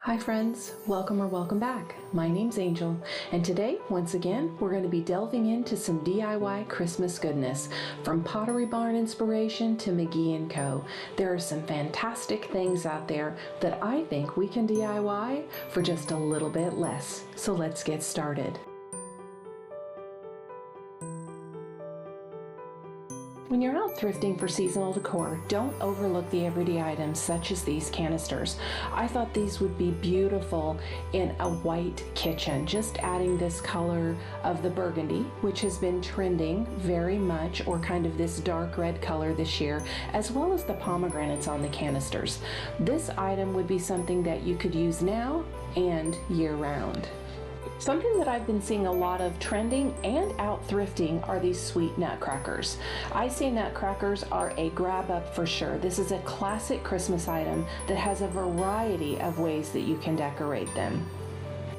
Hi friends, welcome or welcome back. My name's Angel, and today, once again, we're going to be delving into some DIY Christmas goodness. From Pottery Barn inspiration to MCGEE & Co. There are some fantastic things out there that I think we can DIY for just a little bit less. So let's get started. When you're out thrifting for seasonal decor, don't overlook the everyday items such as these canisters. I thought these would be beautiful in a white kitchen, just adding this color of the burgundy, which has been trending very much, or kind of this dark red color this year, as well as the pomegranates on the canisters. This item would be something that you could use now and year round. Something that I've been seeing a lot of trending and out thrifting are these sweet nutcrackers. I say nutcrackers are a grab up for sure. This is a classic Christmas item that has a variety of ways that you can decorate them.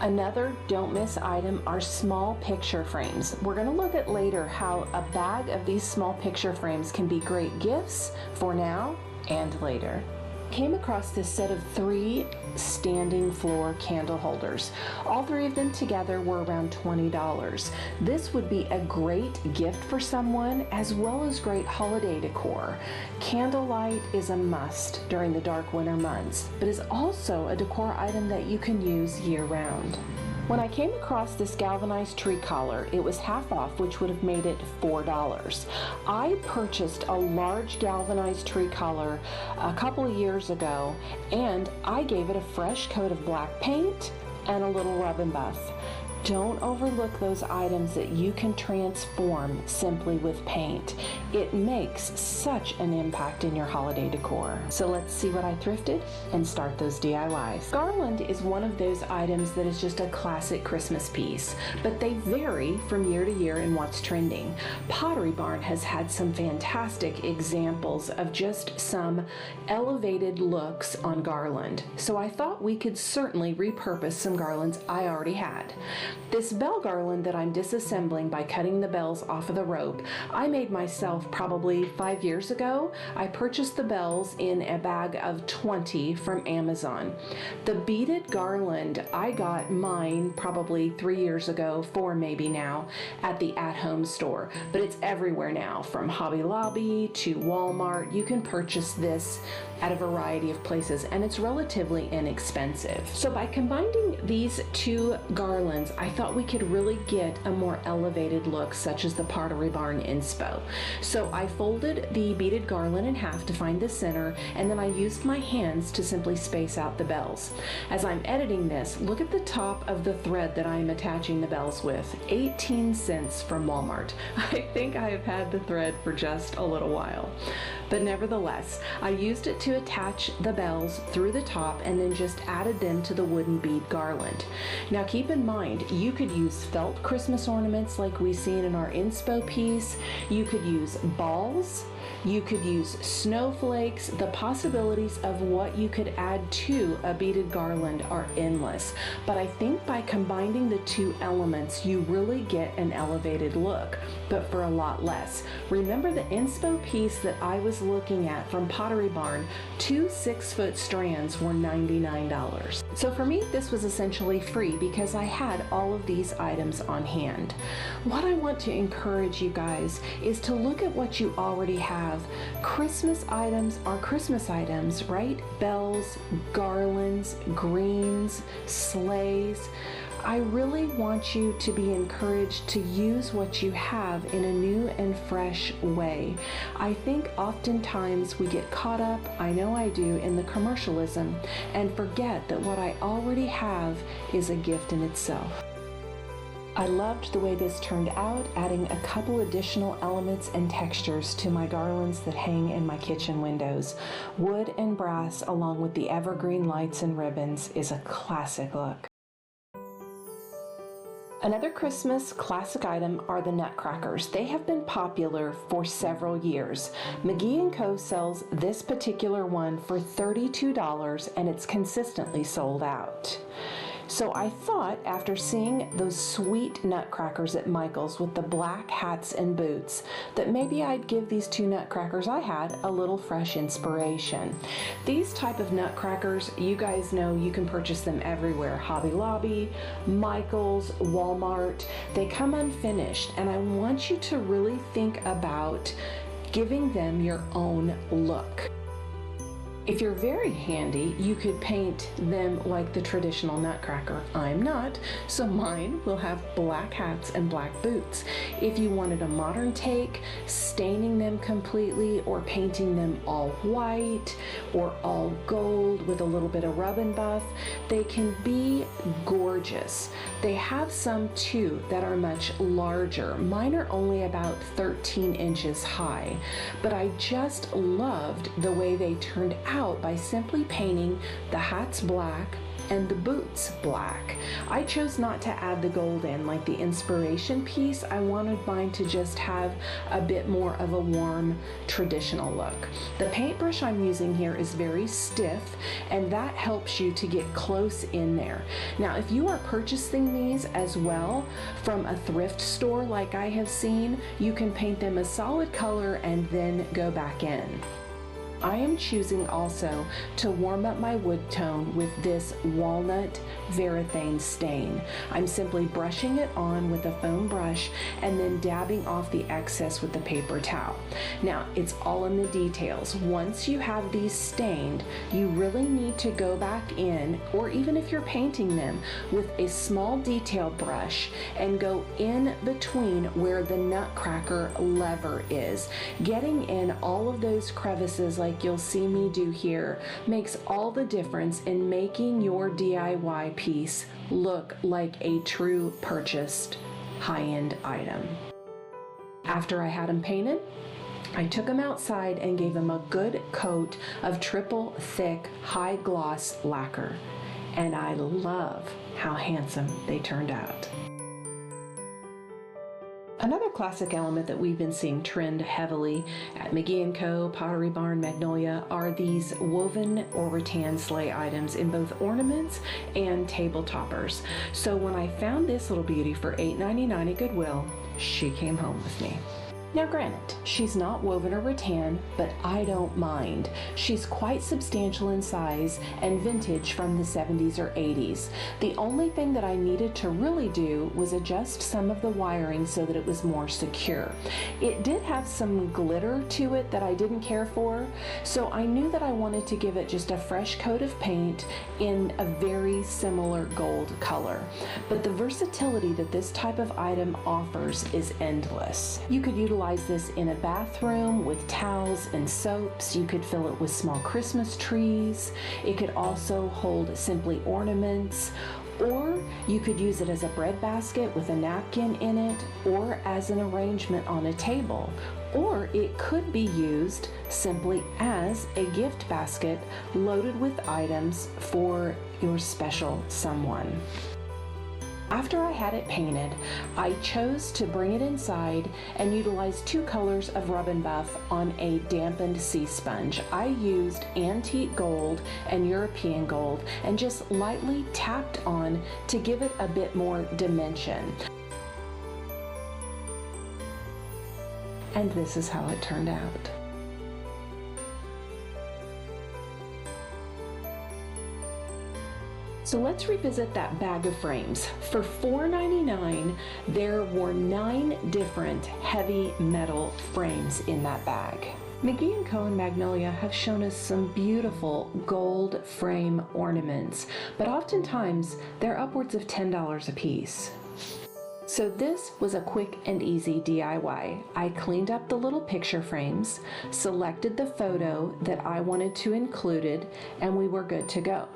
Another don't miss item are small picture frames. We're going to look at later how a bag of these small picture frames can be great gifts for now and later. Came across this set of 3 standing floor candle holders. All 3 of them together were around $20. This would be a great gift for someone as well as great holiday decor. Candlelight is a must during the dark winter months, but is also a decor item that you can use year round. When I came across this galvanized tree collar, it was half off, which would have made it $4. I purchased a large galvanized tree collar a couple of years ago, and I gave it a fresh coat of black paint and a little rub and buff. Don't overlook those items that you can transform simply with paint. It makes such an impact in your holiday decor. So let's see what I thrifted and start those DIYs. Garland is one of those items that is just a classic Christmas piece, but they vary from year to year in what's trending. Pottery Barn has had some fantastic examples of just some elevated looks on garland. So I thought we could certainly repurpose some garlands I already had. This bell garland that I'm disassembling by cutting the bells off of the rope, I made myself probably 5 years ago. I purchased the bells in a bag of 20 from Amazon. The beaded garland, I got mine probably 3 years ago, 4 maybe now, at the at-home store. But it's everywhere now, from Hobby Lobby to Walmart. You can purchase this at a variety of places, and it's relatively inexpensive. So by combining these 2 garlands, I thought we could really get a more elevated look, such as the Pottery Barn inspo. So I folded the beaded garland in half to find the center, and then I used my hands to simply space out the bells. As I'm editing this, look at the top of the thread that I'm attaching the bells with. 18 cents from Walmart. I think I have had the thread for just a little while. But nevertheless, I used it to attach the bells through the top and then just added them to the wooden bead garland. Now keep in mind, you could use felt Christmas ornaments like we seen in our inspo piece. You could use balls. You could use snowflakes. The possibilities of what you could add to a beaded garland are endless. But I think by combining the 2 elements, you really get an elevated look, but for a lot less. Remember the inspo piece that I was looking at from Pottery Barn, 2 6-foot strands were $99. So for me, this was essentially free because I had all of these items on hand. What I want to encourage you guys is to look at what you already have. Christmas items are Christmas items, right? Bells, garlands, greens, sleighs. I really want you to be encouraged to use what you have in a new and fresh way. I think oftentimes we get caught up, I know I do, in the commercialism and forget that what I already have is a gift in itself. I loved the way this turned out, adding a couple additional elements and textures to my garlands that hang in my kitchen windows. Wood and brass along with the evergreen lights and ribbons is a classic look. Another Christmas classic item are the Nutcrackers. They have been popular for several years. MCGEE & Co. sells this particular one for $32 and it's consistently sold out. So I thought, after seeing those sweet nutcrackers at Michael's with the black hats and boots, that maybe I'd give these two nutcrackers I had a little fresh inspiration. These type of nutcrackers, you guys know you can purchase them everywhere. Hobby Lobby, Michael's, Walmart. They come unfinished, and I want you to really think about giving them your own look. If you're very handy, you could paint them like the traditional nutcracker. I'm not, so mine will have black hats and black boots. If you wanted a modern take, staining them completely or painting them all white or all gold with a little bit of rub and buff, they can be gorgeous. They have some too that are much larger. Mine are only about 13 inches high, but I just loved the way they turned out by simply painting the hats black and the boots black. I chose not to add the gold in like the inspiration piece. I wanted mine to just have a bit more of a warm traditional look. The paintbrush I'm using here is very stiff, and that helps you to get close in there. Now, if you are purchasing these as well from a thrift store like I have seen, you can paint them a solid color and then go back in. I am choosing also to warm up my wood tone with this walnut varathane stain. I'm simply brushing it on with a foam brush and then dabbing off the excess with the paper towel. Now, it's all in the details. Once you have these stained, you really need to go back in, or even if you're painting them, with a small detail brush and go in between where the nutcracker lever is. Getting in all of those crevices like you'll see me do here makes all the difference in making your DIY piece look like a true purchased high-end item. After I had them painted, I took them outside and gave them a good coat of triple thick high gloss lacquer, and I love how handsome they turned out. Another classic element that we've been seeing trend heavily at MCGEE & Co., Pottery Barn, Magnolia are these woven or rattan sleigh items in both ornaments and table toppers. So when I found this little beauty for $8.99 at Goodwill, she came home with me. Now granted, she's not woven or rattan, but I don't mind. She's quite substantial in size and vintage from the 70s or 80s. The only thing that I needed to really do was adjust some of the wiring so that it was more secure. It did have some glitter to it that I didn't care for, so I knew that I wanted to give it just a fresh coat of paint in a very similar gold color. But the versatility that this type of item offers is endless. You could utilize this in a bathroom with towels and soaps. You could fill it with small Christmas trees. It could also hold simply ornaments, or you could use it as a bread basket with a napkin in it, or as an arrangement on a table. Or it could be used simply as a gift basket loaded with items for your special someone. After I had it painted, I chose to bring it inside and utilize two colors of rub and buff on a dampened sea sponge. I used antique gold and European gold and just lightly tapped on to give it a bit more dimension. And this is how it turned out. So let's revisit that bag of frames. For $4.99, there were 9 different heavy metal frames in that bag. MCGEE & Co. and Magnolia have shown us some beautiful gold frame ornaments, but oftentimes they're upwards of $10 a piece. So this was a quick and easy DIY. I cleaned up the little picture frames, selected the photo that I wanted to include, and we were good to go.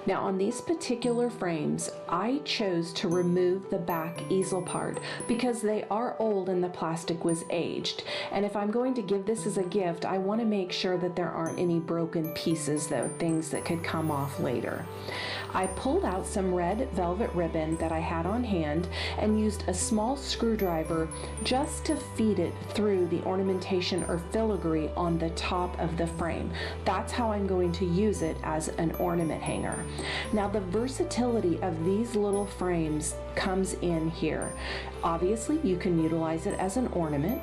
Now on these particular frames, I chose to remove the back easel part because they are old and the plastic was aged. And if I'm going to give this as a gift, I want to make sure that there aren't any broken pieces though, things that could come off later. I pulled out some red velvet ribbon that I had on hand and used a small screwdriver just to feed it through the ornamentation or filigree on the top of the frame. That's how I'm going to use it as an ornament hanger. Now the versatility of these little frames comes in here. Obviously you can utilize it as an ornament,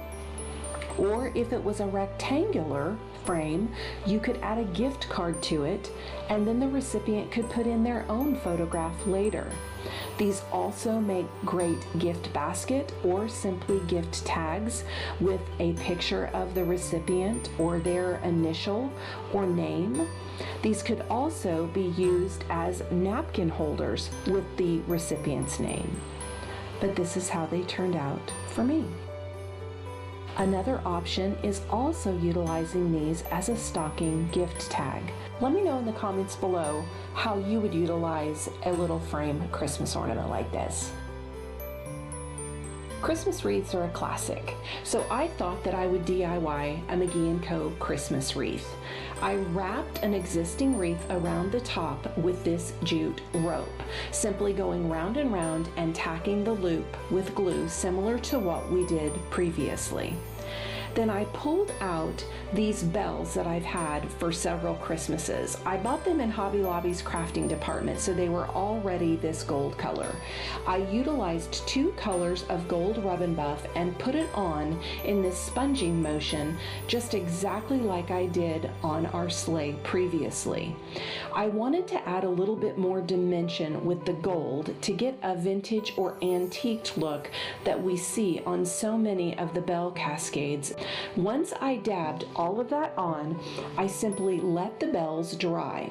or if it was a rectangular frame, you could add a gift card to it, and then the recipient could put in their own photograph later. These also make great gift basket or simply gift tags with a picture of the recipient or their initial or name. These could also be used as napkin holders with the recipient's name. But this is how they turned out for me. Another option is also utilizing these as a stocking gift tag. Let me know in the comments below how you would utilize a little frame Christmas ornament like this. Christmas wreaths are a classic, so I thought that I would DIY a MCGEE & Co. Christmas wreath. I wrapped an existing wreath around the top with this jute rope, simply going round and round and tacking the loop with glue similar to what we did previously. Then I pulled out these bells that I've had for several Christmases. I bought them in Hobby Lobby's crafting department, so they were already this gold color. I utilized 2 colors of gold rub and buff and put it on in this sponging motion, just exactly like I did on our sleigh previously. I wanted to add a little bit more dimension with the gold to get a vintage or antiqued look that we see on so many of the bell cascades. Once I dabbed all of that on, I simply let the bells dry.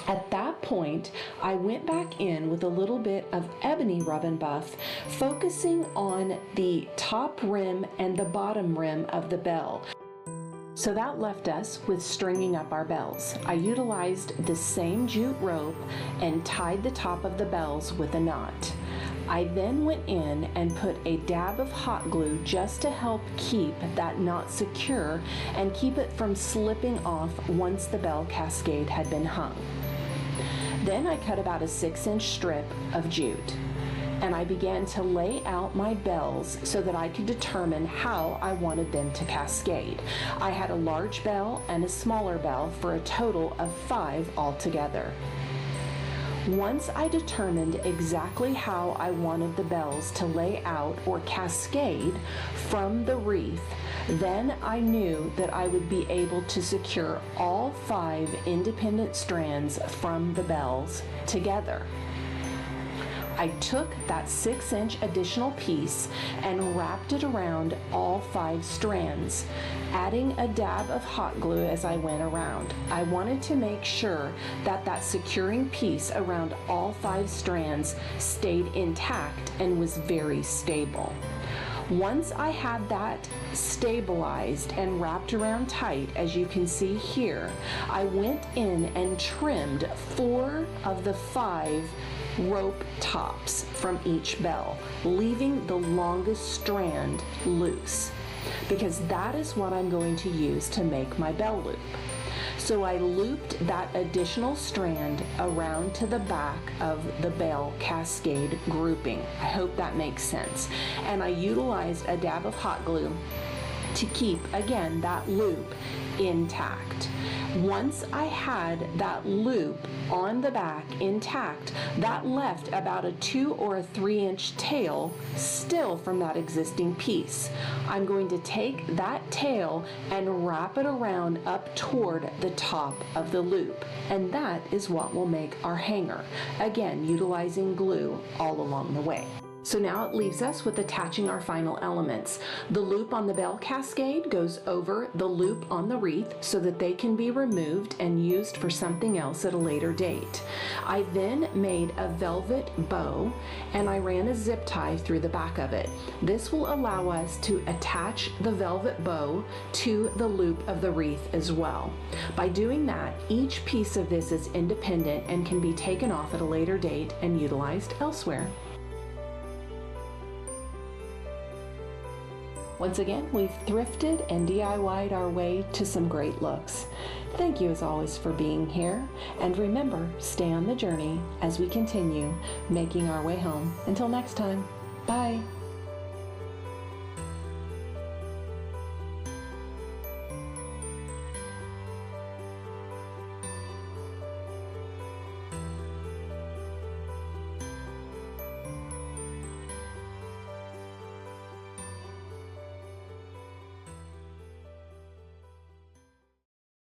At that point, I went back in with a little bit of ebony rub and buff, focusing on the top rim and the bottom rim of the bell. So that left us with stringing up our bells. I utilized the same jute rope and tied the top of the bells with a knot. I then went in and put a dab of hot glue just to help keep that knot secure and keep it from slipping off once the bell cascade had been hung. Then I cut about a 6-inch strip of jute, and I began to lay out my bells so that I could determine how I wanted them to cascade. I had a large bell and a smaller bell for a total of 5 altogether. Once I determined exactly how I wanted the bells to lay out or cascade from the wreath, then I knew that I would be able to secure all 5 independent strands from the bells together. I took that 6-inch additional piece and wrapped it around all 5 strands, adding a dab of hot glue as I went around. I wanted to make sure that that securing piece around all 5 strands stayed intact and was very stable. Once I had that stabilized and wrapped around tight, as you can see here, I went in and trimmed 4 of the 5 rope tops from each bell, leaving the longest strand loose, because that is what I'm going to use to make my bell loop. So I looped that additional strand around to the back of the bell cascade grouping. I hope that makes sense. And I utilized a dab of hot glue to keep, again, that loop intact. Once I had that loop on the back intact, that left about a 2 or a 3-inch tail still from that existing piece. I'm going to take that tail and wrap it around up toward the top of the loop, and that is what will make our hanger, again utilizing glue all along the way. So now it leaves us with attaching our final elements. The loop on the bell cascade goes over the loop on the wreath so that they can be removed and used for something else at a later date. I then made a velvet bow and I ran a zip tie through the back of it. This will allow us to attach the velvet bow to the loop of the wreath as well. By doing that, each piece of this is independent and can be taken off at a later date and utilized elsewhere. Once again, we've thrifted and DIY'd our way to some great looks. Thank you as always for being here, and remember, stay on the journey as we continue making our way home. Until next time, bye.